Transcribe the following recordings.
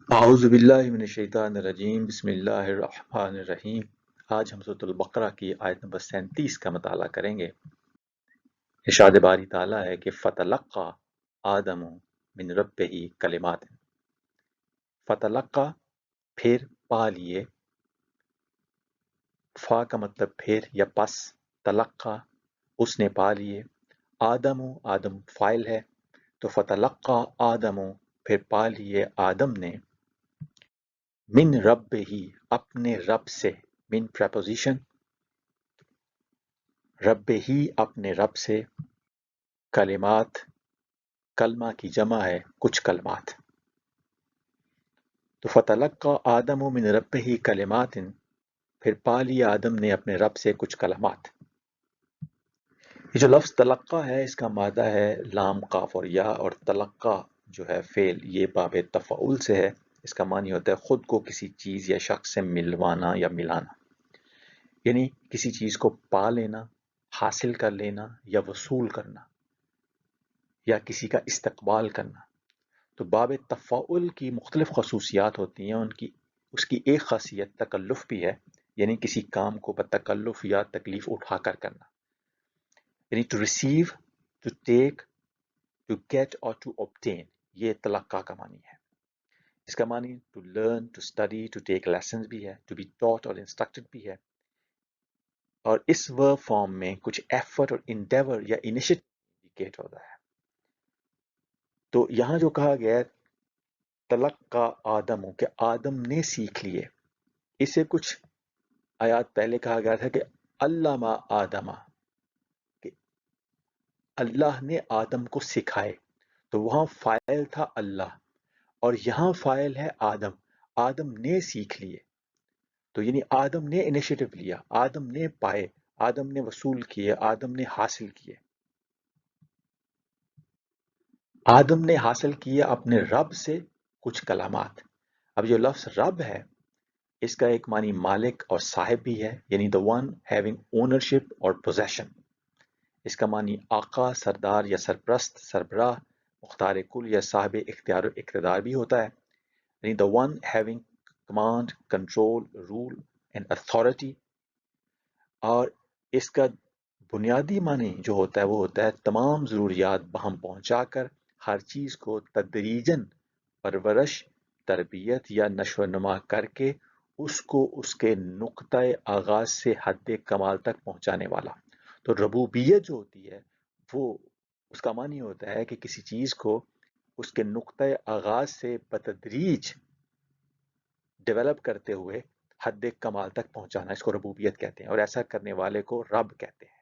اعوذ باللہ من الشیطان الرجیم بسم اللہ الرحمن الرحیم۔ آج ہم سورۃ البقرہ کی آیت نمبر 37 کا مطالعہ کریں گے۔ ارشاد باری تعالیٰ ہے کہ فتلقى آدم من ربہ کلمات، فتلقى پھر پا لیے، فا کا مطلب پھر یا پس، تلقى اس نے پا لیے، آدم آدم فاعل ہے تو فتلقى آدم پھر پا لیے آدم نے، من ربہ اپنے رب سے، من پریپوزیشن، رب ہی اپنے رب سے، کلمات کلمہ کی جمع ہے کچھ کلمات، تو فتلقى آدم من ربہ کلمات، پھر پا لیا آدم نے اپنے رب سے کچھ کلمات۔ یہ جو لفظ تلقى ہے اس کا مادہ ہے لام قاف اور یا، اور تلقى جو ہے فعل یہ باب تفعول سے ہے، اس کا معنی ہوتا ہے خود کو کسی چیز یا شخص سے ملوانا یا ملانا، یعنی کسی چیز کو پا لینا، حاصل کر لینا یا وصول کرنا یا کسی کا استقبال کرنا۔ تو باب تفاعل کی مختلف خصوصیات ہوتی ہیں، اس کی ایک خاصیت تکلف بھی ہے، یعنی کسی کام کو بتکلف یا تکلیف اٹھا کر کرنا، یعنی to receive, to take, to get اور ٹو obtain، یہ تلقی کا معنی ہے۔ اس کا معنی to learn, to study, to take lessons بھی ہے، ٹو بی ٹاٹ اور انسٹرکٹڈ بھی ہے، اور اس ورب فارم میں کچھ ایفرٹ اور انڈیور یا انیشیٹو انڈیکیٹ ہوتا ہے۔ تو یہاں جو کہا گیا ہے تلقى آدم، کہ آدم نے سیکھ لیے، اس سے کچھ آیات پہلے کہا گیا تھا کہ علامہ آدمہ، کہ اللہ نے آدم کو سکھائے، تو وہاں فاعل تھا اللہ اور یہاں فاعل ہے آدم، آدم نے سیکھ لیے، تو یعنی آدم نے انیشیٹو لیا، آدم نے پائے، آدم نے وصول کیے، آدم نے حاصل کیے، آدم نے حاصل کیے اپنے رب سے کچھ کلمات۔ اب جو لفظ رب ہے اس کا ایک معنی مالک اور صاحب بھی ہے، یعنی the one having ownership اور possession۔ اس کا معنی آقا، سردار یا سرپرست، سربراہ، مختار کل یا صاحب اختیار و اقتدار بھی ہوتا ہے، یعنی the one having command، control، rule and authority۔ اور اس کا بنیادی معنی جو ہوتا ہے وہ ہوتا ہے تمام ضروریات بہم پہنچا کر ہر چیز کو تدریجاً پرورش، تربیت یا نشو و نما کر کے اس کو اس کے نقطۂ آغاز سے حد کمال تک پہنچانے والا۔ تو ربوبیت جو ہوتی ہے وہ اس کا معنی ہوتا ہے کہ کسی چیز کو اس کے نقطۂ آغاز سے بتدریج ڈیولپ کرتے ہوئے حد کمال تک پہنچانا، اس کو ربوبیت کہتے ہیں، اور ایسا کرنے والے کو رب کہتے ہیں۔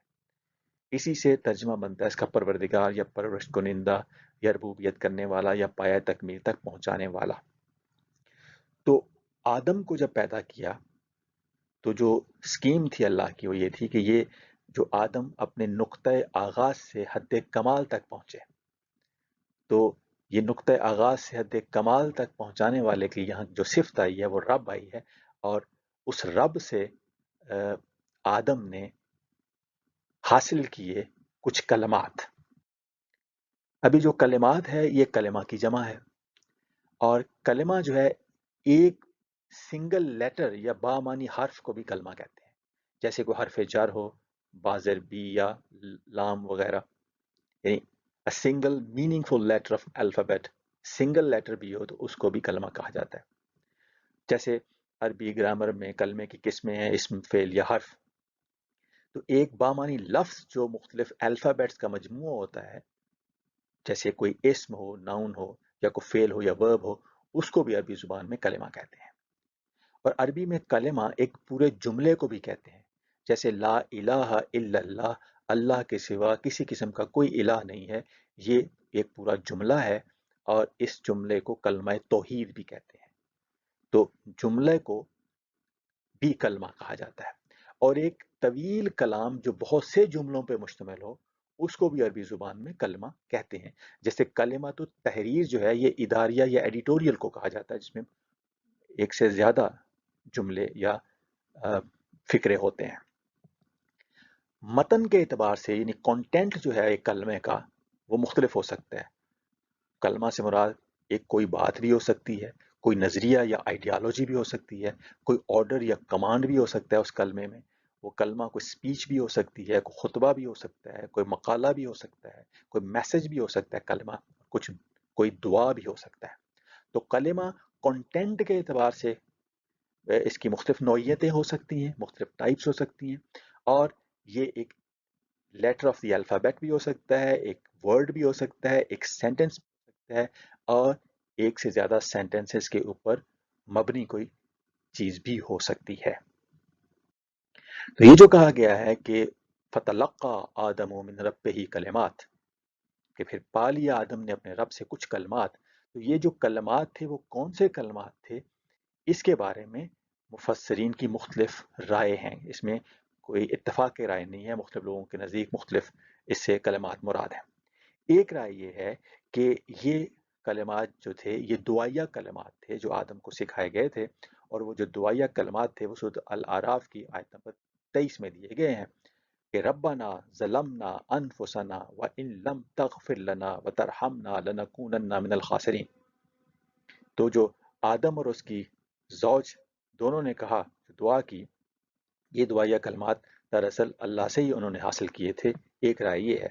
اسی سے ترجمہ بنتا ہے اس کا پروردگار یا پرورش کنندہ یا ربوبیت کرنے والا یا پایہ تکمیل تک پہنچانے والا۔ تو آدم کو جب پیدا کیا تو جو سکیم تھی اللہ کی وہ یہ تھی کہ یہ جو آدم اپنے نقطۂ آغاز سے حد کمال تک پہنچے، تو یہ نقطۂ آغاز سے حد کمال تک پہنچانے والے کی یہاں جو صفت آئی ہے وہ رب آئی ہے، اور اس رب سے آدم نے حاصل کیے کچھ کلمات۔ ابھی جو کلمات ہے یہ کلمہ کی جمع ہے، اور کلمہ جو ہے ایک سنگل لیٹر یا بامانی حرف کو بھی کلمہ کہتے ہیں، جیسے کوئی حرف جر ہو، بازر بی یا لام وغیرہ، یعنی a single meaningful letter of alphabet، single letter بھی ہو تو اس کو بھی کلمہ کہا جاتا ہے۔ جیسے عربی گرامر میں کلمے کی قسمیں ہیں اسم، فعل یا حرف، تو ایک بامانی لفظ جو مختلف الفابیٹس کا مجموعہ ہوتا ہے، جیسے کوئی اسم ہو، ناؤن ہو، یا کوئی فعل ہو یا ورب ہو، اس کو بھی عربی زبان میں کلمہ کہتے ہیں۔ اور عربی میں کلمہ ایک پورے جملے کو بھی کہتے ہیں، جیسے لا الہ الا اللہ، اللہ کے سوا کسی قسم کا کوئی الہ نہیں ہے، یہ ایک پورا جملہ ہے، اور اس جملے کو کلمہ توحید بھی کہتے ہیں۔ تو جملے کو بھی کلمہ کہا جاتا ہے، اور ایک طویل کلام جو بہت سے جملوں پہ مشتمل ہو اس کو بھی عربی زبان میں کلمہ کہتے ہیں۔ جیسے کلمۃ التحریر جو ہے یہ اداریہ یا ایڈیٹوریل کو کہا جاتا ہے، جس میں ایک سے زیادہ جملے یا فکرے ہوتے ہیں۔ متن کے اعتبار سے یعنی کانٹینٹ جو ہے ایک کلمے کا وہ مختلف ہو سکتا ہے۔ کلمہ سے مراد ایک کوئی بات بھی ہو سکتی ہے، کوئی نظریہ یا آئیڈیالوجی بھی ہو سکتی ہے، کوئی آرڈر یا کمانڈ بھی ہو سکتا ہے اس کلمے میں، وہ کلمہ کوئی اسپیچ بھی ہو سکتی ہے، کوئی خطبہ بھی ہو سکتا ہے، کوئی مقالہ بھی ہو سکتا ہے، کوئی میسج بھی ہو سکتا ہے کلمہ، کچھ کوئی دعا بھی ہو سکتا ہے۔ تو کلمہ کنٹینٹ کے اعتبار سے اس کی مختلف نوعیتیں ہو سکتی ہیں، مختلف ٹائپس ہو سکتی ہیں، اور یہ ایک لیٹر آف دی الفابیٹ بھی ہو سکتا ہے، ایک ورڈ بھی ہو سکتا ہے، ایک سینٹنس بھی ہو سکتا ہے، اور ایک سے زیادہ سینٹنسز کے اوپر مبنی کوئی چیز بھی ہو سکتی ہے۔ تو یہ جو کہا گیا ہے کہ فَتَلَقَّى آدَمُ مِن رَبِّهِ کلمات، کہ پھر پا لیا آدم نے اپنے رب سے کچھ کلمات، تو یہ جو کلمات تھے وہ کون سے کلمات تھے، اس کے بارے میں مفسرین کی مختلف رائے ہیں، اس میں کوئی اتفاق رائے نہیں ہے، مختلف لوگوں کے نزدیک مختلف اس سے کلمات مراد ہیں۔ ایک رائے یہ ہے کہ یہ کلمات جو تھے یہ دعائیہ کلمات تھے جو آدم کو سکھائے گئے تھے، اور وہ جو دعائیہ کلمات تھے وہ سورۃ الاعراف کی آیت نمبر 23 میں دیے گئے ہیں کہ ربنا ظلمنا انفسنا وان لم تغفر لنا وترحمنا لنکونن من الخاسرین۔ تو جو آدم اور اس کی زوج دونوں نے کہا، دعا کی، یہ دعائیہ کلمات دراصل اللہ سے ہی انہوں نے حاصل کیے تھے۔ ایک رائے یہ ہے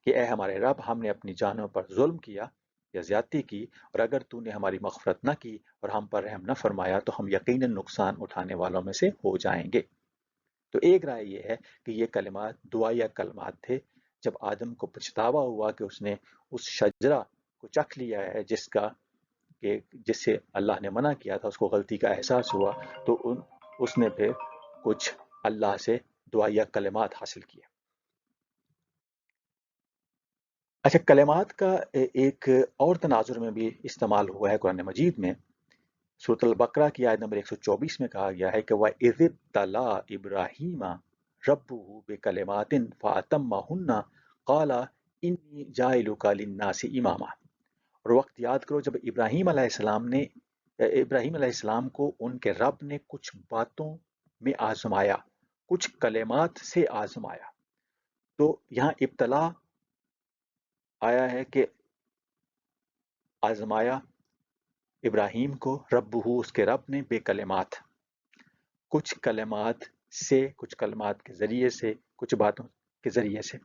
کہ اے ہمارے رب، ہم نے اپنی جانوں پر ظلم کیا یا زیادتی کی، اور اگر تو نے ہماری مغفرت نہ کی اور ہم پر رحم نہ فرمایا تو ہم یقیناً نقصان اٹھانے والوں میں سے ہو جائیں گے۔ تو ایک رائے یہ ہے کہ یہ کلمات دعائیہ کلمات تھے۔ جب آدم کو پچھتاوا ہوا کہ اس نے اس شجرہ کو چکھ لیا ہے جس سے اللہ نے منع کیا تھا، اس کو غلطی کا احساس ہوا، تو اس نے پھر کچھ اللہ سے دعائیہ کلمات حاصل کیے۔ اچھا، کلمات کا ایک اور تناظر میں بھی استعمال ہوا ہے قرآن مجید میں۔ سورۃ البقرہ کی آیت نمبر 124 میں کہا گیا ہے کہ وَإِذِ ابْتَلَىٰ إِبْرَاهِيمَ رَبُّهُ بِكَلِمَاتٍ فَأَتَمَّهُنَّ قَالَ إِنِّي جَاعِلُكَ لِلنَّاسِ إِمَامًا۔ اور وقت یاد کرو جب ابراہیم علیہ السلام کو ان کے رب نے کچھ باتوں میں آزمایا، کچھ کلمات سے آزمایا۔ تو یہاں ابتلا آیا ہے کہ آزمایا ابراہیم کو ربہ، اس کے رب نے، بے کلمات، کچھ کلمات سے، کچھ کلمات کے ذریعے سے، کچھ باتوں کے ذریعے سے۔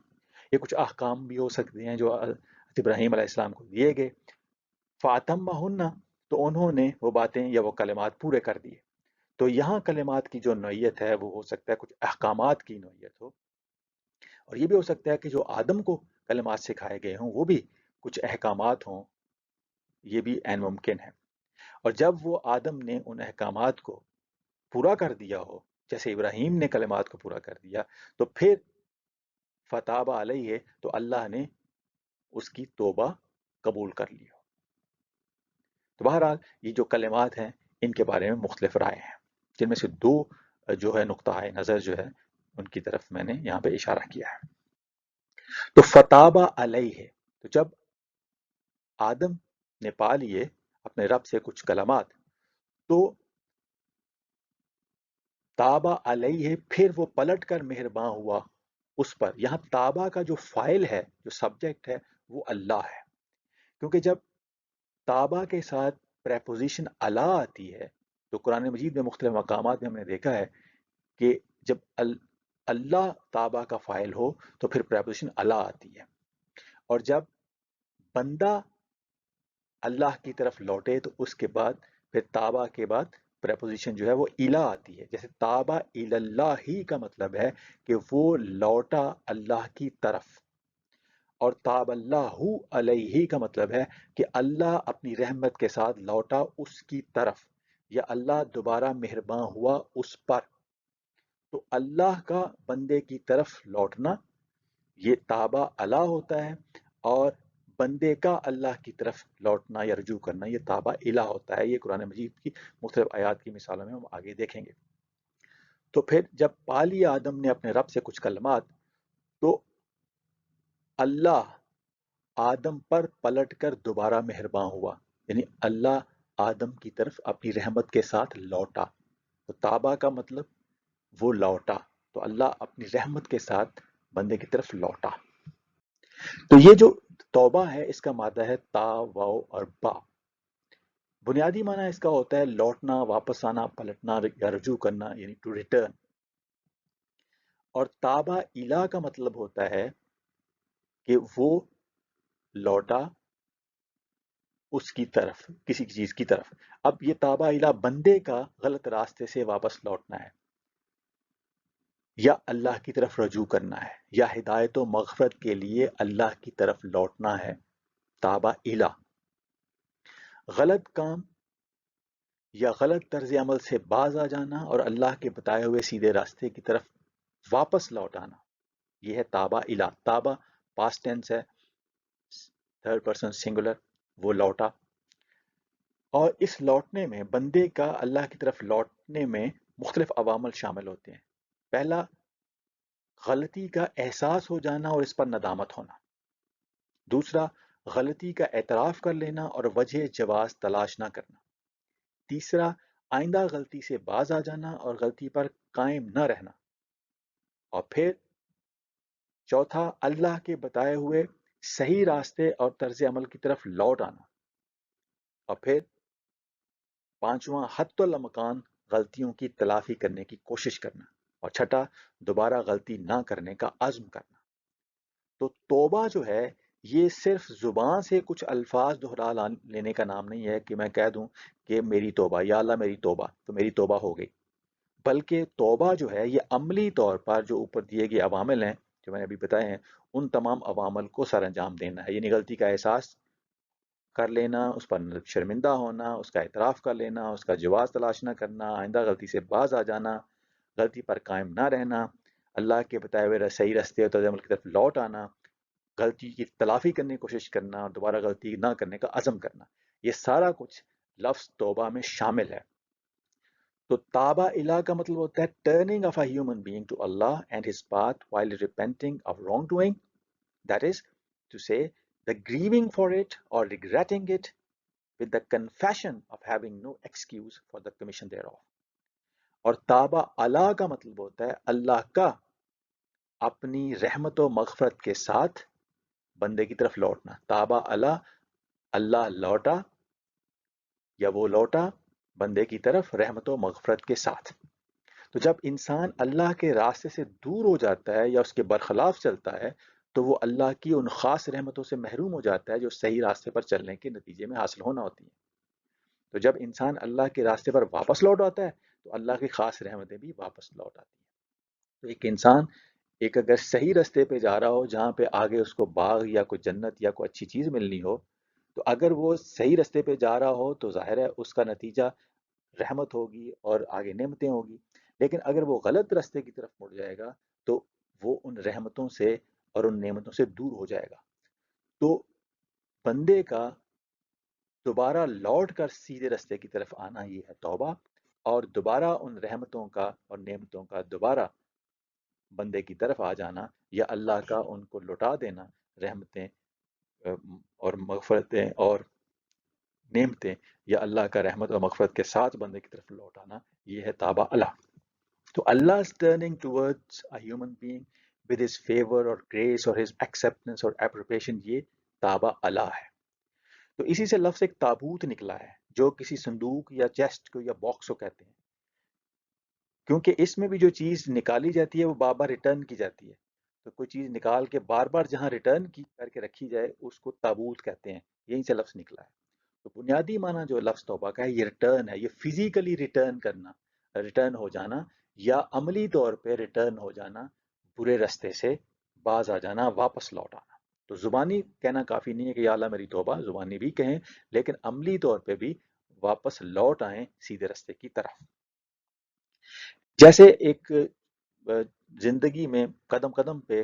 یہ کچھ احکام بھی ہو سکتے ہیں جو ابراہیم علیہ السلام کو دیے گئے۔ فَأَتَمَّهُنَّ، تو انہوں نے وہ باتیں یا وہ کلمات پورے کر دیے۔ تو یہاں کلمات کی جو نوعیت ہے وہ ہو سکتا ہے کچھ احکامات کی نوعیت ہو، اور یہ بھی ہو سکتا ہے کہ جو آدم کو کلمات سکھائے گئے ہوں وہ بھی کچھ احکامات ہوں، یہ بھی عین ممکن ہے۔ اور جب وہ آدم نے ان احکامات کو پورا کر دیا ہو، جیسے ابراہیم نے کلمات کو پورا کر دیا، تو پھر فتاب علیہ، تو اللہ نے اس کی توبہ قبول کر لی ہو۔ تو بہرحال یہ جو کلمات ہیں ان کے بارے میں مختلف رائے ہیں، جن میں سے دو جو ہے نقطہ نظر جو ہے ان کی طرف میں نے یہاں پہ اشارہ کیا ہے۔ تو فتاب علیہ، تو جب آدم نے پا لیے اپنے رب سے کچھ کلمات، تو تابا علیہ، پھر وہ پلٹ کر مہرباں ہوا اس پر۔ یہاں تابا کا جو فائل ہے، جو سبجیکٹ ہے، وہ اللہ ہے، کیونکہ جب تابا کے ساتھ پریپوزیشن الا آتی ہے تو قرآن مجید میں مختلف مقامات میں ہم نے دیکھا ہے کہ جب اللہ تابا کا فائل ہو تو پھر پریپوزیشن الا آتی ہے، اور جب بندہ اللہ کی طرف لوٹے تو اس کے بعد پھر تابا کے بعد پریپوزیشن جو ہے وہ الا آتی ہے۔ جیسے تابا اللہ ہی کا مطلب ہے کہ وہ لوٹا اللہ کی طرف، اور تاب اللہ علیہ کا مطلب ہے کہ اللہ اپنی رحمت کے ساتھ لوٹا اس کی طرف، یا اللہ دوبارہ مہرباں ہوا اس پر۔ تو اللہ کا بندے کی طرف لوٹنا یہ تابا اللہ ہوتا ہے، اور بندے کا اللہ کی طرف لوٹنا یا رجوع کرنا یہ تابا الہ ہوتا ہے۔ یہ قرآن مجید کی مختلف آیات کی مثالوں میں ہم آگے دیکھیں گے۔ تو پھر جب پا لیا آدم نے اپنے رب سے کچھ کلمات، تو اللہ آدم پر پلٹ کر دوبارہ مہرباں ہوا، یعنی اللہ آدم کی طرف اپنی رحمت کے ساتھ لوٹا۔ تو تابا کا مطلب وہ لوٹا، تو اللہ اپنی رحمت کے ساتھ بندے کی طرف لوٹا۔ تو یہ جو توبہ ہے اس کا مادہ ہے تا، واو اور با۔ بنیادی معنی اس کا ہوتا ہے لوٹنا، واپس آنا، پلٹنا یا رجوع کرنا، یعنی ٹو ریٹرن. اور تابع الا کا مطلب ہوتا ہے کہ وہ لوٹا اس کی طرف، کسی چیز کی طرف. اب یہ تابع الا بندے کا غلط راستے سے واپس لوٹنا ہے، یا اللہ کی طرف رجوع کرنا ہے، یا ہدایت و مغفرت کے لیے اللہ کی طرف لوٹنا ہے. تابع الا غلط کام یا غلط طرز عمل سے باز آ جانا اور اللہ کے بتائے ہوئے سیدھے راستے کی طرف واپس لوٹ آنا، یہ ہے تابع الا. تابع پاسٹ ٹینس ہے، تھرڈ پرسن سنگولر، وہ لوٹا. اور اس لوٹنے میں، بندے کا اللہ کی طرف لوٹنے میں مختلف عوامل شامل ہوتے ہیں. پہلا، غلطی کا احساس ہو جانا اور اس پر ندامت ہونا. دوسرا، غلطی کا اعتراف کر لینا اور وجہ جواز تلاش نہ کرنا. تیسرا، آئندہ غلطی سے باز آ جانا اور غلطی پر قائم نہ رہنا. اور پھر چوتھا، اللہ کے بتائے ہوئے صحیح راستے اور طرز عمل کی طرف لوٹ آنا. اور پھر پانچواں، حتی الامکان غلطیوں کی تلافی کرنے کی کوشش کرنا. اور چھٹا، دوبارہ غلطی نہ کرنے کا عزم کرنا. تو توبہ جو ہے، یہ صرف زبان سے کچھ الفاظ دہرا لینے کا نام نہیں ہے کہ میں کہہ دوں کہ میری توبہ، یا اللہ میری توبہ، تو میری توبہ ہو گئی. بلکہ توبہ جو ہے یہ عملی طور پر جو اوپر دیے گئے عوامل ہیں جو میں نے ابھی بتائے ہیں، ان تمام عوامل کو سر انجام دینا ہے. یعنی غلطی کا احساس کر لینا، اس پر شرمندہ ہونا، اس کا اعتراف کر لینا، اس کا جواز تلاش نہ کرنا، آئندہ غلطی سے باز آ جانا، غلطی پر قائم نہ رہنا، اللہ کے بتائے ہوئے صحیح راستے اور طرز عمل کی طرف لوٹ آنا، غلطی کی تلافی کرنے کی کوشش کرنا اور دوبارہ غلطی نہ کرنے کا عزم کرنا. یہ سارا کچھ لفظ توبہ میں شامل ہے. تو تابع الہ کا مطلب ہوتا ہے turning of a human being to Allah and his path while repenting of wrongdoing. That is to say, the grieving for it or regretting it with the confession of having no excuse for the commission thereof. اور تابع اللہ کا مطلب ہوتا ہے اللہ کا اپنی رحمت و مغفرت کے ساتھ بندے کی طرف لوٹنا. تابع اللہ، اللہ لوٹا یا وہ لوٹا بندے کی طرف رحمت و مغفرت کے ساتھ. تو جب انسان اللہ کے راستے سے دور ہو جاتا ہے یا اس کے برخلاف چلتا ہے تو وہ اللہ کی ان خاص رحمتوں سے محروم ہو جاتا ہے جو صحیح راستے پر چلنے کے نتیجے میں حاصل ہونا ہوتی ہیں. تو جب انسان اللہ کے راستے پر واپس لوٹ آتا ہے تو اللہ کی خاص رحمتیں بھی واپس لوٹ آتی ہیں. تو ایک انسان ایک اگر صحیح راستے پہ جا رہا ہو جہاں پہ آگے اس کو باغ یا کوئی جنت یا کوئی اچھی چیز ملنی ہو، تو اگر وہ صحیح راستے پہ جا رہا ہو تو ظاہر ہے اس کا نتیجہ رحمت ہوگی اور آگے نعمتیں ہوگی. لیکن اگر وہ غلط راستے کی طرف مڑ جائے گا تو وہ ان رحمتوں سے اور ان نعمتوں سے دور ہو جائے گا. تو بندے کا دوبارہ لوٹ کر سیدھے راستے کی طرف آنا یہ ہے توبہ، اور دوبارہ ان رحمتوں کا اور نعمتوں کا دوبارہ بندے کی طرف آ جانا یا اللہ کا ان کو لوٹا دینا، رحمتیں اور مغفرتیں اور نعمتیں یا اللہ کا رحمت اور مغفرت کے ساتھ بندے کی طرف لوٹ آنا، یہ ہے تابع اللہ. تو Allah's turning towards a human being with his favor or grace or his acceptance or approbation، یہ تابع اللہ ہے. تو اسی سے لفظ ایک تابوت نکلا ہے جو کسی صندوق یا چیسٹ کو یا باکس کو کہتے ہیں، کیونکہ اس میں بھی جو چیز نکالی جاتی ہے وہ بار بار ریٹرن کی جاتی ہے. تو کوئی چیز نکال کے بار بار جہاں ریٹرن کی کر کے رکھی جائے اس کو تابوت کہتے ہیں. یہیں سے لفظ نکلا ہے. تو بنیادی معنی جو لفظ توبہ کا ہے یہ ریٹرن ہے، یہ فزیکلی ریٹرن کرنا، ریٹرن ہو جانا، یا عملی طور پہ ریٹرن ہو جانا، برے راستے سے باز آ جانا، واپس لوٹ آنا. تو زبانی کہنا کافی نہیں ہے کہ یا اللہ میری توبہ، زبانی بھی کہیں لیکن عملی طور پہ بھی واپس لوٹ آئیں سیدھے راستے کی طرف. جیسے ایک زندگی میں قدم قدم پہ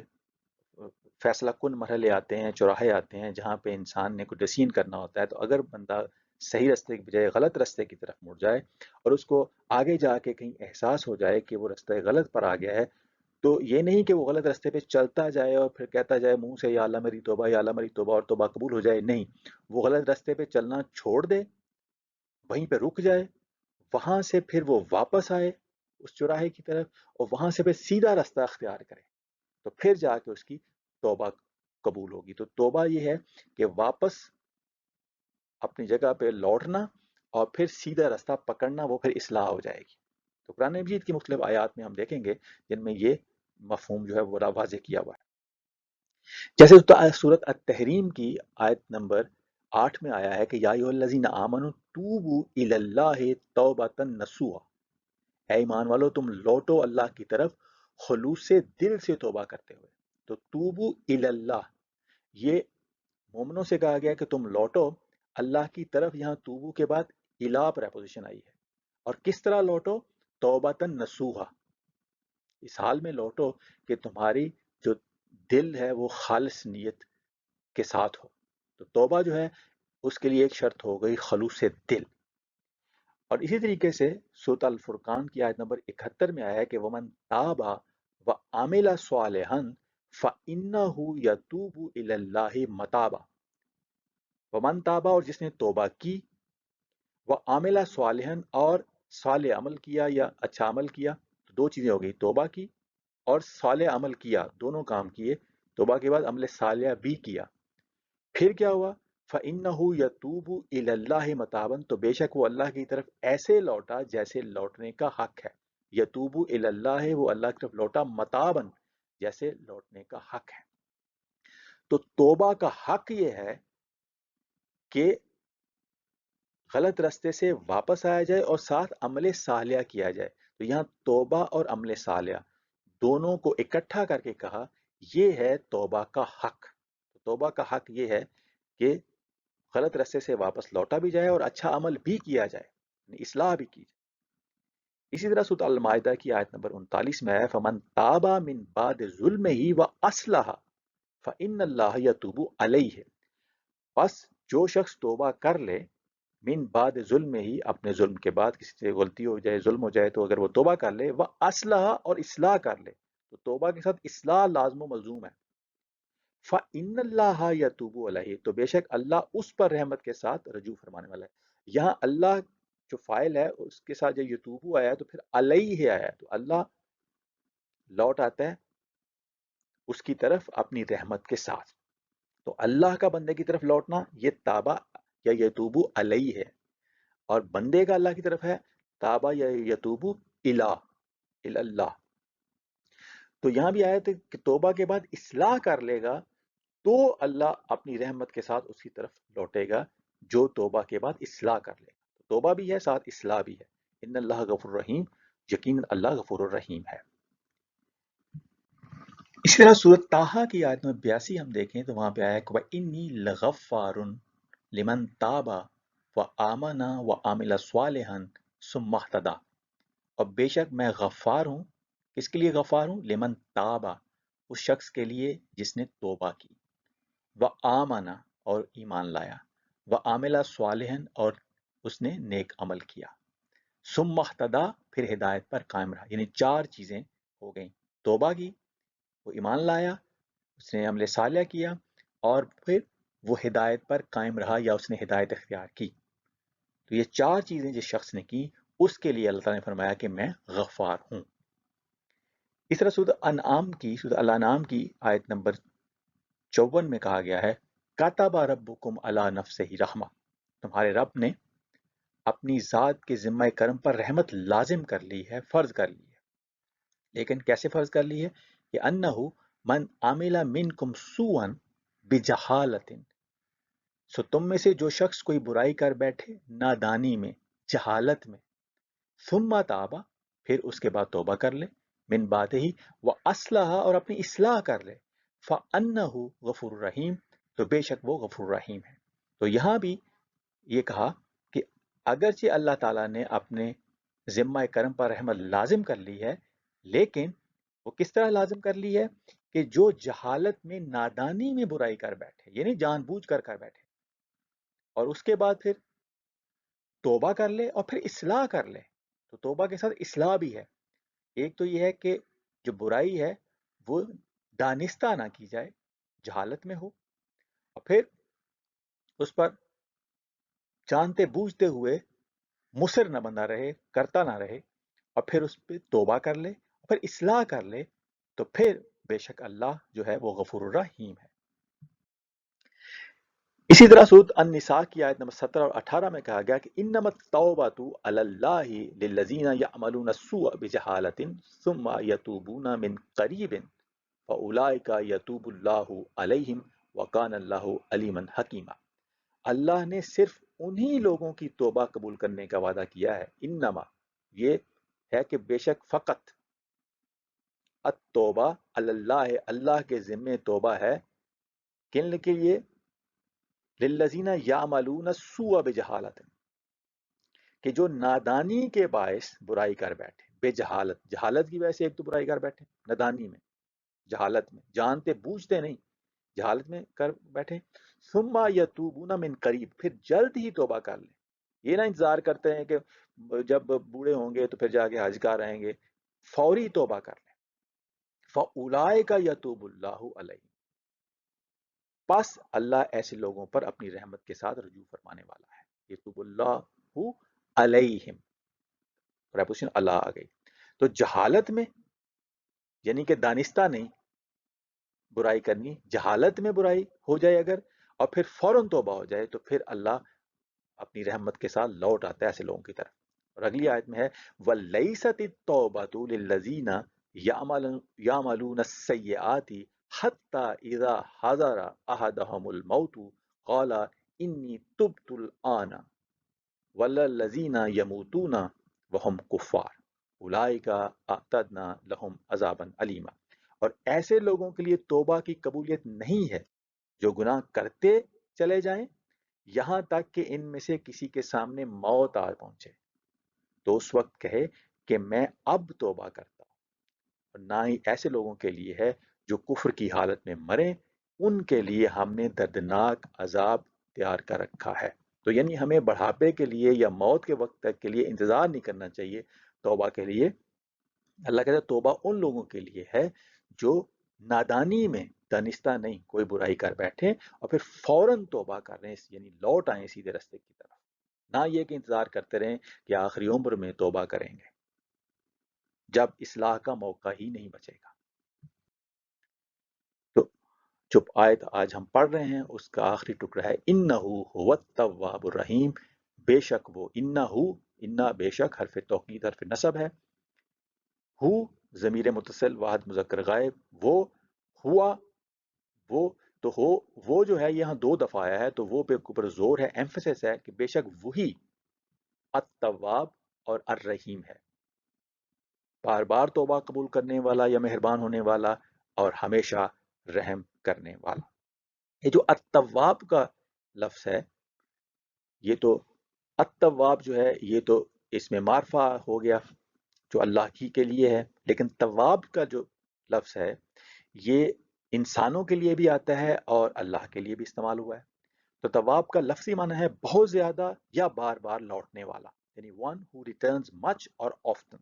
فیصلہ کن مرحلے آتے ہیں، چوراہے آتے ہیں جہاں پہ انسان نے کوئی ڈیسیژن کرنا ہوتا ہے. تو اگر بندہ صحیح راستے کی بجائے غلط راستے کی طرف مڑ جائے اور اس کو آگے جا کے کہیں احساس ہو جائے کہ وہ راستہ غلط پر آ گیا ہے، تو یہ نہیں کہ وہ غلط راستے پہ چلتا جائے اور پھر کہتا جائے منہ سے یا اللہ میری توبہ، یا اللہ میری توبہ، اور توبہ قبول ہو جائے. نہیں، وہ غلط راستے پہ چلنا چھوڑ دے، وہیں پہ رک جائے، وہاں سے پھر وہ واپس آئے اس چوراہے کی طرف اور وہاں سے پھر سیدھا راستہ اختیار کرے، تو پھر جا کے اس کی توبہ قبول ہوگی. تو توبہ یہ ہے کہ واپس اپنی جگہ پہ لوٹنا اور پھر سیدھا راستہ پکڑنا، وہ پھر اصلاح ہو جائے گی۔ تو قرآن مجید کی مختلف آیات میں ہم دیکھیں گے جن میں یہ مفہوم جو ہے وہ واضح کیا ہوا ہے۔ جیسے سورۃ التحریم کی آیت نمبر 8 میں آیا ہے کہ یا ایھا الذین آمنوا توبوا الی اللہ توبۃ نصوحا، اے ایمان والو تم لوٹو اللہ کی طرف خلوص سے دل سے توبہ کرتے ہوئے۔ تو توبوا الی اللہ، یہ مومنوں سے کہا گیا کہ تم لوٹو اللہ کی طرف۔ یہاں توبو کے بعد الا پریپوزیشن آئی ہے، اور کس طرح لوٹو؟ توبۃ نصوحا، اس حال میں لوٹو کہ تمہاری جو دل ہے وہ خالص نیت کے ساتھ ہو۔ تو توبہ جو ہے اس کے لیے ایک شرط ہو گئی خلوص دل۔ اور اسی طریقے سے سورۃ الفرقان کی آیت نمبر 71 میں آیا ہے کہ ومن تاب وعمل صالحا فإنہ یتوب الی اللہ متابا۔ ومن تابا، اور جس نے توبہ کی، وعمل صالحا، اور صالح عمل کیا یا اچھا عمل کیا۔ تو دو چیزیں ہو گئی، توبہ کی اور صالح عمل کیا، دونوں کام کیے۔ توبہ کے بعد عمل صالح بھی کیا۔ پھر کیا ہوا؟ فَإِنَّهُ يَتُوبُ إِلَى اللَّهِ مَتَابًا، تو بے شک وہ اللہ کی طرف ایسے لوٹا جیسے لوٹنے کا حق ہے۔ یتوبو الی اللہ، وہ اللہ کی طرف لوٹا متابًا، جیسے لوٹنے کا حق ہے۔ تو توبہ کا حق یہ ہے کہ غلط راستے سے واپس آیا جائے اور ساتھ عمل صالح کیا جائے۔ تو یہاں توبہ اور عمل صالح دونوں کو اکٹھا کر کے کہا، یہ ہے توبہ کا حق۔ توبہ کا حق یہ ہے کہ غلط راستے سے واپس لوٹا بھی جائے اور اچھا عمل بھی کیا جائے، یعنی اصلاح بھی کی جائے۔ اسی طرح سورۃ المائدہ کی آیت نمبر 39 میں ہے فَمَن تَابَ مِن بَعْدِ ظُلْمِهِ وَأَصْلَحَ فَإِنَّ اللَّهَ يَتُوبُ عَلَيْهِ، پس جو شخص توبہ کر لے من بعد ظلم ہی، اپنے ظلم کے بعد کسی سے غلطی ہو جائے، ظلم ہو جائے، تو اگر وہ توبہ کر لے، وہ اصلاح، اور اصلاح کر لے، تو توبہ کے ساتھ اصلاح لازم و ملزوم ہے۔ فَإِنَّ اللَّهَ يَتُوبُ عَلَيْهِ، تو بے شک اللہ اس پر رحمت کے ساتھ رجوع فرمانے والا ہے۔ یہاں اللہ جو فاعل ہے اس کے ساتھ جو یتوبو آیا ہے تو پھر علیہ آیا ہے، تو اللہ لوٹ آتا ہے اس کی طرف اپنی رحمت کے ساتھ۔ تو اللہ کا بندے کی طرف لوٹنا یہ تابہ یا یتوبو علیہ ہے، اور بندے کا اللہ کی طرف ہے تابہ یا یتوبو اللہ۔ تو یہاں بھی آیا تھا کہ توبہ کے بعد اصلاح کر لے گا تو اللہ اپنی رحمت کے ساتھ اس کی طرف لوٹے گا، جو توبہ کے بعد اصلاح کر لے گا۔ توبہ بھی ہے ساتھ اصلاح بھی ہے۔ ان اللہ غفور رحیم، یقیناً اللہ غفور الرحیم ہے۔ اسی طرح سورۃ طٰہٰ کی آیت میں 82 ہم دیکھیں تو وہاں پہ آیا کہ وَإِنِّي لَغَفَّارٌ لِمَن تَابَ وَآمَنَ وَعَمِلَ صَالِحًا ثُمَّ اهْتَدَىٰ، اور بے شک میں غفار ہوں۔ کس کے لیے غفار ہوں؟ لمن تابا، اس شخص کے لیے جس نے توبہ کی، وآمن، اور ایمان لایا، وعمل صالحا، اور اس نے نیک عمل کیا، ثم اهتدیٰ، پھر ہدایت پر قائم رہا۔ یعنی چار چیزیں ہو گئیں، توبہ کی، وہ ایمان لایا، اس نے عمل صالح کیا، اور پھر وہ ہدایت پر قائم رہا یا اس نے ہدایت اختیار کی۔ تو یہ چار چیزیں جس شخص نے کی اس کے لیے اللہ تعالیٰ نے فرمایا کہ میں غفار ہوں۔ اس طرح سورۃ الانعام کی آیت نمبر 54 میں کہا گیا ہے کَتَبَ رَبُّکُمْ عَلیٰ نَفْسِهِ رَحْمَۃ، تمہارے رب نے اپنی ذات کے ذمہ کرم پر رحمت لازم کر لی ہے، فرض کر لی ہے۔ لیکن کیسے فرض کر لی ہے؟ کہ انہو من عمل منکم سوءا بجہالۃ، سو تم میں سے جو شخص کوئی برائی کر بیٹھے نادانی میں، جہالت میں، ثم تابا، پھر اس کے بعد توبہ کر لے، من بعد ہی وَأَصْلَحَ، اور اپنی اصلاح کر لے، فَأَنَّهُ غفور الرحیم، تو بے شک وہ غفور الرحیم ہے۔ تو یہاں بھی یہ کہا کہ اگرچہ اللہ تعالیٰ نے اپنے ذمہ کرم پر رحمت لازم کر لی ہے، لیکن وہ کس طرح لازم کر لی ہے کہ جو جہالت میں، نادانی میں برائی کر بیٹھے، یعنی جان بوجھ کر بیٹھے، اور اس کے بعد پھر توبہ کر لے اور پھر اصلاح کر لے۔ تو توبہ کے ساتھ اصلاح بھی ہے۔ ایک تو یہ ہے کہ جو برائی ہے وہ دانستہ نہ کی جائے، جہالت میں ہو، اور پھر اس پر جانتے بوجھتے ہوئے مصر نہ بندہ رہے، کرتا نہ رہے، اور پھر اس پہ توبہ کر لے، پھر اصلاح کر لے، تو پھر بے شک اللہ جو ہے وہ غفور الرحیم ہے۔ اسی طرح سورۃ النساء کی آیت نمبر 17 اور 18 میں کہا گیا کہ انما التوبۃ علی اللہ للذین یعملون السوء بجہالۃ ثم یتوبون من قریب فاولئک یتوب اللہ علیہم وکان اللہ علیما حکیما۔ اللہ نے صرف انہی لوگوں کی توبہ قبول کرنے کا وعدہ کیا ہے، انما یہ ہے کہ بے شک فقط التوبہ علی اللہ، اللہ کے ذمے توبہ ہے کن کے لیے؟ للذین یعملون السوء بجہالۃ، کہ جو نادانی کے باعث برائی کر بیٹھے، بے جہالت، جہالت کی وجہ سے ایک تو برائی کر بیٹھے، نادانی میں، جہالت میں، جانتے بوجھتے نہیں، جہالت میں کر بیٹھے، ثم یتوبون من قریب، پھر جلد ہی توبہ کر لیں، یہ نہ انتظار کرتے ہیں کہ جب بوڑھے ہوں گے تو پھر جا کے حج کا رہیں گے، فوری توبہ کر لیں، فاولئک یتوب اللہ علیہم، پس اللہ ایسے لوگوں پر اپنی رحمت کے ساتھ رجوع فرمانے والا ہے، یتوب اللہ علیہم، پریپوزیشن اللہ آ گئی۔ تو جہالت میں یعنی کہ دانستہ نہیں برائی کرنی، جہالت میں برائی ہو جائے اگر اور پھر فوراً توبہ ہو جائے تو پھر اللہ اپنی رحمت کے ساتھ لوٹ آتا ہے ایسے لوگوں کی طرف۔ اور اگلی آیت میں ہے وَلَيْسَتِ التَّوْبَةُ لِلَّذِينَ يَعْمَلُونَ السَّيِّئَاتِ حَتَّى إِذَا حَضَرَ أَحَدَهُمُ الْمَوْتُ قَالَ إِنِّي تُبْتُ الْآنَ وَلَا الَّذِينَ يَمُوتُونَ وَهُمْ كُفَّارٌ أُولَئِكَ أَعْتَدْنَا لَهُمْ عَذَابًا أَلِيمًا۔ اور ایسے لوگوں کے لیے توبہ کی قبولیت نہیں ہے جو گناہ کرتے چلے جائیں یہاں تک کہ ان میں سے کسی کے سامنے موت آ پہنچے تو اس وقت کہے کہ میں اب توبہ کرتا ہوں، اور نہ ہی ایسے لوگوں کے لیے ہے جو کفر کی حالت میں مریں، ان کے لیے ہم نے دردناک عذاب تیار کر رکھا ہے۔ تو یعنی ہمیں بڑھاپے کے لیے یا موت کے وقت تک کے لیے انتظار نہیں کرنا چاہیے توبہ کے لیے۔ اللہ کہتا ہے توبہ ان لوگوں کے لیے ہے جو نادانی میں دانستہ نہیں کوئی برائی کر بیٹھے اور پھر فوراً توبہ کر رہے ہیں، یعنی لوٹ آئیں سیدھے رستے کی طرف، نہ یہ کہ انتظار کرتے رہیں کہ آخری عمر میں توبہ کریں گے جب اصلاح کا موقع ہی نہیں بچے گا۔ تو جو آیت آج ہم پڑھ رہے ہیں اس کا آخری ٹکڑا ہے انہو هو التواب الرحیم، بے شک وہ، انہو، انا بے شک حرف توکید حرف نصب ہے، ہو ضمیر متصل واحد مذکر غائب، وہ، ہوا، وہ، تو ہو، وہ جو ہے یہاں دو دفعہ آیا ہے تو وہ پہ اوپر زور ہے، ایمفیسس ہے کہ بے شک وہی التواب اور الرحیم ہے، بار بار توبہ قبول کرنے والا یا مہربان ہونے والا اور ہمیشہ رحم کرنے والا۔ یہ جو التواب کا لفظ ہے یہ تو التواب جو ہے یہ تو اس میں معرفہ ہو گیا جو اللہ ہی کے لیے ہے، لیکن تواب کا جو لفظ ہے یہ انسانوں کے لیے بھی آتا ہے اور اللہ کے لیے بھی استعمال ہوا ہے۔ تو تواب کا لفظی معنی ہے بہت زیادہ یا بار بار لوٹنے والا، یعنی one who returns much or often۔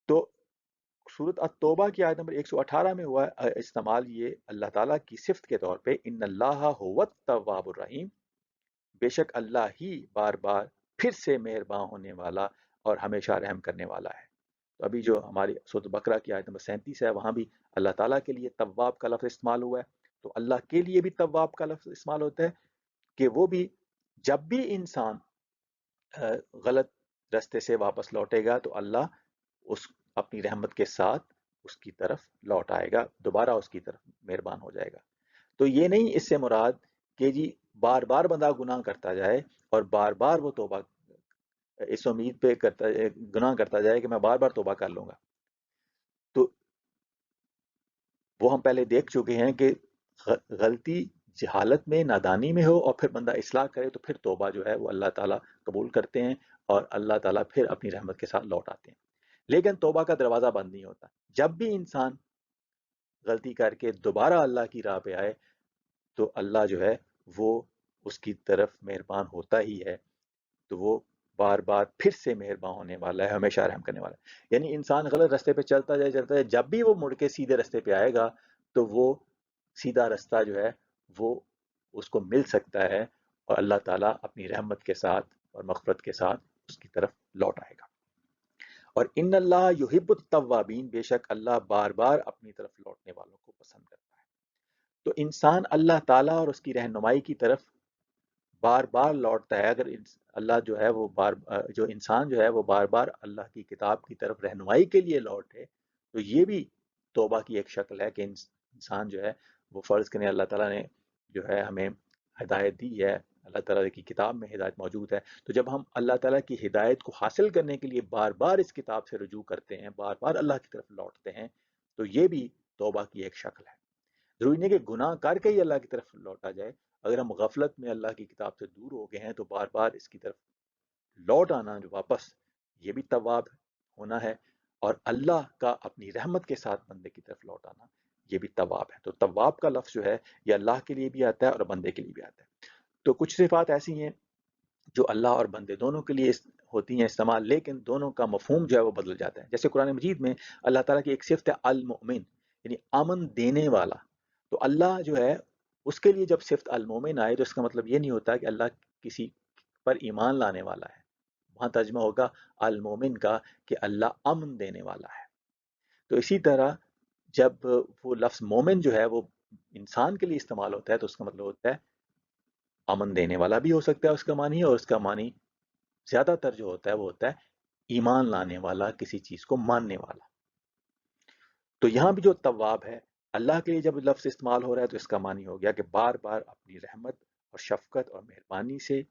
تو سورۃ التوبہ کی آیت نمبر 118 میں ہوا استعمال یہ اللہ تعالیٰ کی صفت کے طور پہ، ان اللہ هو التواب الرحیم، بے شک اللہ ہی بار بار پھر سے مہربان ہونے والا اور ہمیشہ رحم کرنے والا ہے۔ تو ابھی جو ہماری سورۃ بقرہ کی آیت نمبر 37 ہے وہاں بھی اللہ تعالیٰ کے لیے تواب کا لفظ استعمال ہوا ہے، تو اللہ کے لیے بھی تواب کا لفظ استعمال ہوتا ہے کہ وہ بھی جب بھی انسان غلط رستے سے واپس لوٹے گا تو اللہ اس اپنی رحمت کے ساتھ اس کی طرف لوٹ آئے گا، دوبارہ اس کی طرف مہربان ہو جائے گا۔ تو یہ نہیں اس سے مراد کہ جی بار بار بندہ گناہ کرتا جائے اور بار بار وہ توبہ اس امید پہ گناہ کرتا جائے کہ میں بار بار توبہ کر لوں گا۔ تو وہ ہم پہلے دیکھ چکے ہیں کہ غلطی جہالت میں نادانی میں ہو اور پھر بندہ اصلاح کرے تو پھر توبہ جو ہے وہ اللہ تعالیٰ قبول کرتے ہیں اور اللہ تعالیٰ پھر اپنی رحمت کے ساتھ لوٹ آتے ہیں۔ لیکن توبہ کا دروازہ بند نہیں ہوتا، جب بھی انسان غلطی کر کے دوبارہ اللہ کی راہ پہ آئے تو اللہ جو ہے وہ اس کی طرف مہربان ہوتا ہی ہے، تو وہ بار بار پھر سے مہربان ہونے والا ہے، ہمیشہ رحم کرنے والا ہے۔ یعنی انسان غلط رستے پہ چلتا جائے جب بھی وہ مڑ کے سیدھے رستے پہ آئے گا تو وہ سیدھا رستہ جو ہے وہ اس کو مل سکتا ہے اور اللہ تعالیٰ اپنی رحمت کے ساتھ اور مغفرت کے ساتھ اس کی طرف لوٹ آئے گا۔ اور ان اللہ یحب التوابین، بے شک اللہ بار بار اپنی طرف لوٹنے والوں کو پسند کرتا ہے۔ تو انسان اللہ تعالیٰ اور اس کی رہنمائی کی طرف بار بار لوٹتا ہے. اگر اللہ جو ہے وہ جو انسان جو ہے وہ بار بار اللہ کی کتاب کی طرف رہنمائی کے لیے لوٹے تو یہ بھی توبہ کی ایک شکل ہے کہ انسان جو ہے وہ فرض کریں اللہ تعالیٰ نے جو ہے ہمیں ہدایت دی ہے، اللہ تعالیٰ کی کتاب میں ہدایت موجود ہے، تو جب ہم اللہ تعالیٰ کی ہدایت کو حاصل کرنے کے لیے بار بار اس کتاب سے رجوع کرتے ہیں، بار بار اللہ کی طرف لوٹتے ہیں، تو یہ بھی توبہ کی ایک شکل ہے. ضروری نہیں کہ گناہ کر کے ہی اللہ کی طرف لوٹا جائے. اگر ہم غفلت میں اللہ کی کتاب سے دور ہو گئے ہیں تو بار بار اس کی طرف لوٹ آنا جو واپس، یہ بھی تواب ہونا ہے. اور اللہ کا اپنی رحمت کے ساتھ بندے کی طرف لوٹ آنا یہ بھی تواب ہے. تو تواب کا لفظ جو ہے یہ اللہ کے لیے بھی آتا ہے اور بندے کے لیے بھی آتا ہے. تو کچھ صفات ایسی ہیں جو اللہ اور بندے دونوں کے لیے ہوتی ہیں استعمال، لیکن دونوں کا مفہوم جو ہے وہ بدل جاتا ہے. جیسے قرآن مجید میں اللہ تعالیٰ کی ایک صفت ہے المؤمن، یعنی امن دینے والا. تو اللہ جو ہے اس کے لیے جب صفت المومن آئے تو اس کا مطلب یہ نہیں ہوتا کہ اللہ کسی پر ایمان لانے والا ہے. وہاں ترجمہ ہوگا المومن کا کہ اللہ امن دینے والا ہے. تو اسی طرح جب وہ لفظ مومن جو ہے وہ انسان کے لیے استعمال ہوتا ہے تو اس کا مطلب ہوتا ہے امن دینے والا بھی ہو سکتا ہے اس کا معنی، اور اس کا معنی زیادہ تر جو ہوتا ہے وہ ہوتا ہے ایمان لانے والا، کسی چیز کو ماننے والا. تو یہاں بھی جو تواب ہے اللہ کے لیے جب لفظ استعمال ہو رہا ہے تو اس کا معنی ہو گیا کہ بار بار اپنی رحمت اور شفقت اور مہربانی سے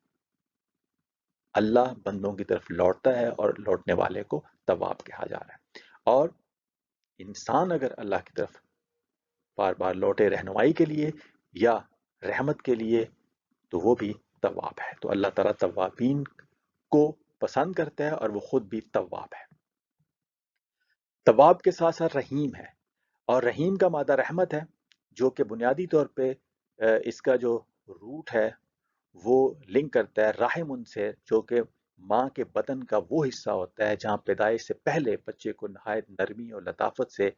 اللہ بندوں کی طرف لوٹتا ہے اور لوٹنے والے کو تواب کہا جا رہا ہے. اور انسان اگر اللہ کی طرف بار بار لوٹے رہنمائی کے لیے یا رحمت کے لیے تو وہ بھی تواب ہے. تو اللہ تعالیٰ توابین کو پسند کرتا ہے اور وہ خود بھی تواب ہے. تواب کے ساتھ ساتھ رحیم ہے، اور رحیم کا مادہ رحمت ہے جو کہ بنیادی طور پہ اس کا جو روٹ ہے وہ لنک کرتا ہے رحم سے، جو کہ ماں کے بدن کا وہ حصہ ہوتا ہے جہاں پیدائش سے پہلے بچے کو نہایت نرمی اور لطافت سے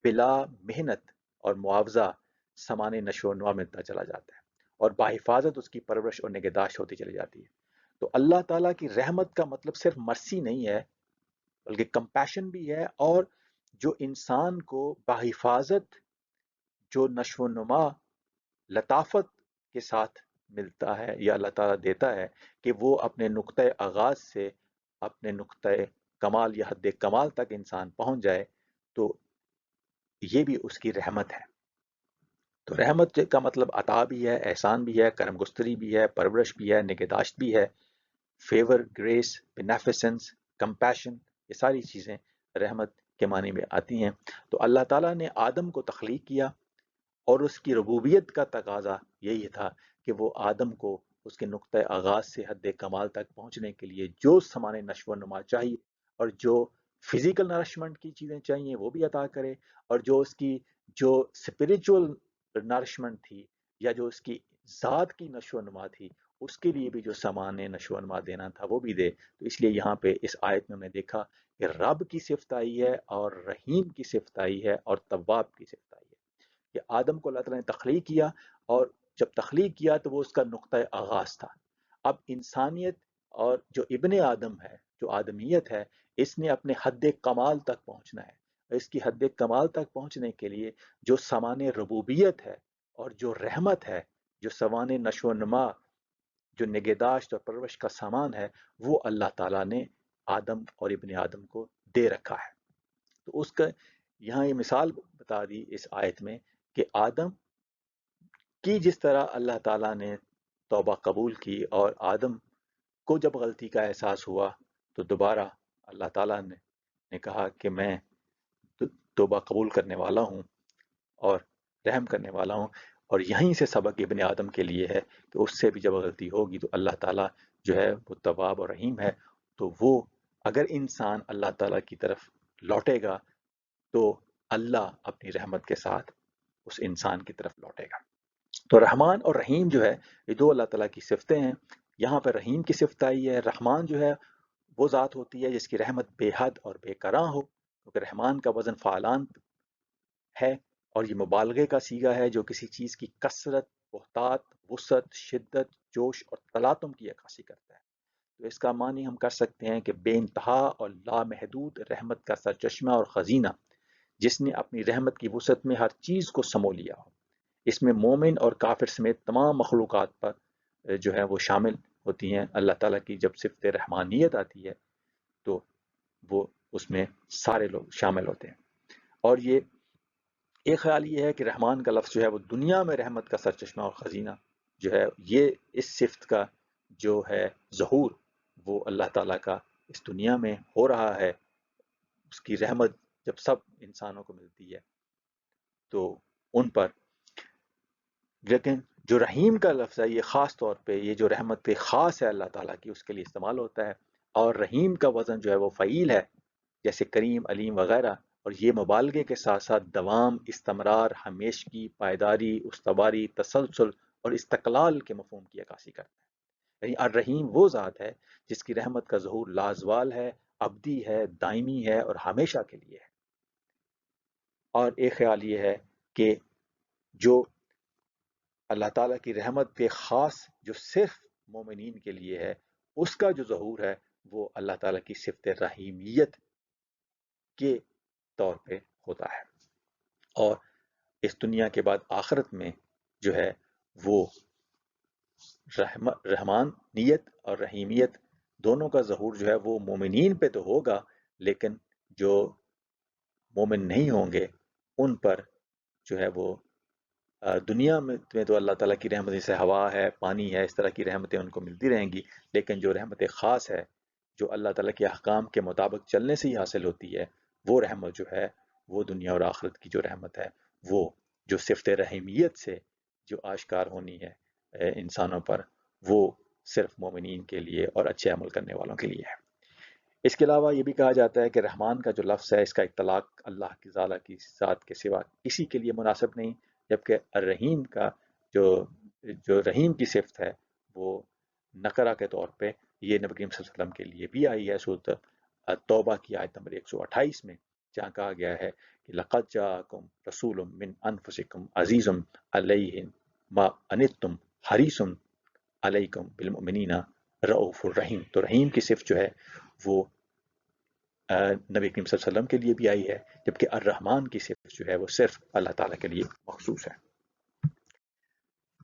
بلا محنت اور معاوضہ سامان نشو و نما ملتا چلا جاتا ہے اور بحفاظت اس کی پرورش اور نگہداشت ہوتی چلی جاتی ہے. تو اللہ تعالیٰ کی رحمت کا مطلب صرف مرسی نہیں ہے بلکہ کمپیشن بھی ہے، اور جو انسان کو بحفاظت جو نشو و نما لطافت کے ساتھ ملتا ہے یا اللہ تعالیٰ دیتا ہے کہ وہ اپنے نقطۂ آغاز سے اپنے نقطۂ کمال یا حد کمال تک انسان پہنچ جائے تو یہ بھی اس کی رحمت ہے. تو رحمت کا مطلب عطا بھی ہے، احسان بھی ہے، کرم گستری بھی ہے، پرورش بھی ہے، نگہداشت بھی ہے، فیور، گریس، بینیفیسنس، کمپیشن، یہ ساری چیزیں رحمت کے معنی میں آتی ہیں. تو اللہ تعالیٰ نے آدم کو تخلیق کیا اور اس کی ربوبیت کا تقاضا یہی تھا کہ وہ آدم کو اس کے نقطۂ آغاز سے حد کمال تک پہنچنے کے لیے جو سامان نشو و نما چاہیے اور جو فزیکل نرشمنٹ کی چیزیں چاہیے وہ بھی عطا کرے، اور جو اس کی جو اسپریچول نرشمنٹ تھی یا جو اس کی ذات کی نشو و نما تھی اس کے لیے بھی جو سامان نشو و نما دینا تھا وہ بھی دے. تو اس لیے یہاں پہ اس آیت میں ہم نے دیکھا کہ رب کی صفت آئی ہے اور رحیم کی صفت آئی ہے اور تواب کی صفت آئی ہے. کہ آدم کو اللہ تعالیٰ نے تخلیق کیا، اور جب تخلیق کیا تو وہ اس کا نقطۂ آغاز تھا. اب انسانیت اور جو ابن آدم ہے، جو آدمیت ہے، اس نے اپنے حد کمال تک پہنچنا ہے. اس کی حد کمال تک پہنچنے کے لیے جو سامان ربوبیت ہے اور جو رحمت ہے، جو سامان نشو و نما، جو نگہداشت اور پرورش کا سامان ہے، وہ اللہ تعالیٰ نے آدم اور ابن آدم کو دے رکھا ہے. تو اس کا یہاں یہ مثال بتا دی اس آیت میں کہ آدم کی جس طرح اللہ تعالیٰ نے توبہ قبول کی اور آدم کو جب غلطی کا احساس ہوا تو دوبارہ اللہ تعالیٰ نے کہا کہ میں توبہ قبول کرنے والا ہوں اور رحم کرنے والا ہوں. اور یہیں سے سبق ابن آدم کے لیے ہے کہ اس سے بھی جب غلطی ہوگی تو اللہ تعالیٰ جو ہے وہ تواب اور رحیم ہے. تو وہ اگر انسان اللہ تعالیٰ کی طرف لوٹے گا تو اللہ اپنی رحمت کے ساتھ اس انسان کی طرف لوٹے گا. تو رحمان اور رحیم جو ہے یہ دو اللہ تعالیٰ کی صفتیں ہیں. یہاں پر رحیم کی صفت آئی ہے. رحمان جو ہے وہ ذات ہوتی ہے جس کی رحمت بے حد اور بے کراں ہو، کیونکہ رحمان کا وزن فعلان ہے اور یہ مبالغے کا صیغہ ہے جو کسی چیز کی کثرت، بہتات، وسعت، شدت، جوش اور تلاطم کی عکاسی کرتا ہے. تو اس کا معنی ہم کر سکتے ہیں کہ بے انتہا اور لامحدود رحمت کا سرچشمہ اور خزینہ جس نے اپنی رحمت کی وسعت میں ہر چیز کو سمو لیا ہو. اس میں مومن اور کافر سمیت تمام مخلوقات پر جو ہے وہ شامل ہوتی ہیں. اللہ تعالیٰ کی جب صفت رحمانیت آتی ہے تو وہ اس میں سارے لوگ شامل ہوتے ہیں. اور یہ ایک خیال یہ ہے کہ رحمان کا لفظ جو ہے وہ دنیا میں رحمت کا سرچشمہ اور خزینہ جو ہے، یہ اس صفت کا جو ہے ظہور وہ اللہ تعالیٰ کا اس دنیا میں ہو رہا ہے. اس کی رحمت جب سب انسانوں کو ملتی ہے تو ان پر، لیکن جو رحیم کا لفظ ہے یہ خاص طور پہ یہ جو رحمت خاص ہے اللہ تعالیٰ کی اس کے لیے استعمال ہوتا ہے. اور رحیم کا وزن جو ہے وہ فعیل ہے، جیسے کریم، علیم وغیرہ. اور یہ مبالغے کے ساتھ ساتھ دوام، استمرار، ہمیشگی، پائیداری، استواری، تسلسل اور استقلال کے مفہوم کی عکاسی کرتا ہے. یعنی الرحیم وہ ذات ہے جس کی رحمت کا ظہور لازوال ہے، ابدی ہے، دائمی ہے اور ہمیشہ کے لیے ہے. اور ایک خیال یہ ہے کہ جو اللہ تعالیٰ کی رحمت کے خاص جو صرف مومنین کے لیے ہے، اس کا جو ظہور ہے وہ اللہ تعالیٰ کی صفت رحیمیت کے طور پہ ہوتا ہے. اور اس دنیا کے بعد آخرت میں جو ہے وہ رحمانیت اور رحیمیت دونوں کا ظہور جو ہے وہ مومنین پہ تو ہوگا، لیکن جو مومن نہیں ہوں گے ان پر جو ہے وہ دنیا میں تو اللہ تعالیٰ کی رحمت جیسے ہوا ہے، پانی ہے، اس طرح کی رحمتیں ان کو ملتی رہیں گی. لیکن جو رحمت خاص ہے جو اللہ تعالیٰ کے احکام کے مطابق چلنے سے ہی حاصل ہوتی ہے، وہ رحمت جو ہے وہ دنیا اور آخرت کی جو رحمت ہے وہ جو صفت رحیمیت سے جو آشکار ہونی ہے انسانوں پر، وہ صرف مومنین کے لیے اور اچھے عمل کرنے والوں کے لیے ہے. اس کے علاوہ یہ بھی کہا جاتا ہے کہ رحمان کا جو لفظ ہے اس کا اطلاق اللہ کی ذات کے سوا کسی کے لیے مناسب نہیں، جبکہ الرحیم کا جو جو رحیم کی صفت ہے وہ نکرہ کے طور پہ یہ نبی کریم صلی اللہ علیہ وسلم کے لیے بھی آئی ہے. سورۃ توبہ کی آیت نمبر 128 میں جہاں کہا گیا ہے کہ لقد جاءکم رسول من انفسکم عزیز علیہ ما عنتم حریص علیکم بالمؤمنین رؤوف الرحیم. تو رحیم کی صفت جو ہے وہ نبی کریم صلی اللہ علیہ وسلم کے لیے بھی آئی ہے، جبکہ الرحمن کی صفت جو ہے وہ صرف اللہ تعالیٰ کے لیے مخصوص ہے.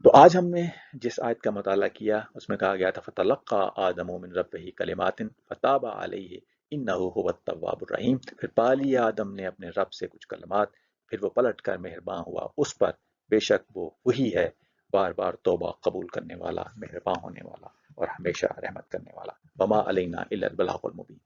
تو آج ہم نے جس آیت کا مطالعہ کیا اس میں کہا گیا تھا فتلقى آدم من ربہ کلمات فتاب علیہ انہ هو التواب الرحیم. پھر پا لیا آدم نے اپنے رب سے کچھ کلمات، پھر وہ پلٹ کر مہربان ہوا اس پر، بے شک وہ وہی ہے بار بار توبہ قبول کرنے والا، مہربان ہونے والا اور ہمیشہ رحمت کرنے والا. وما علینا الا البلاغ المبین.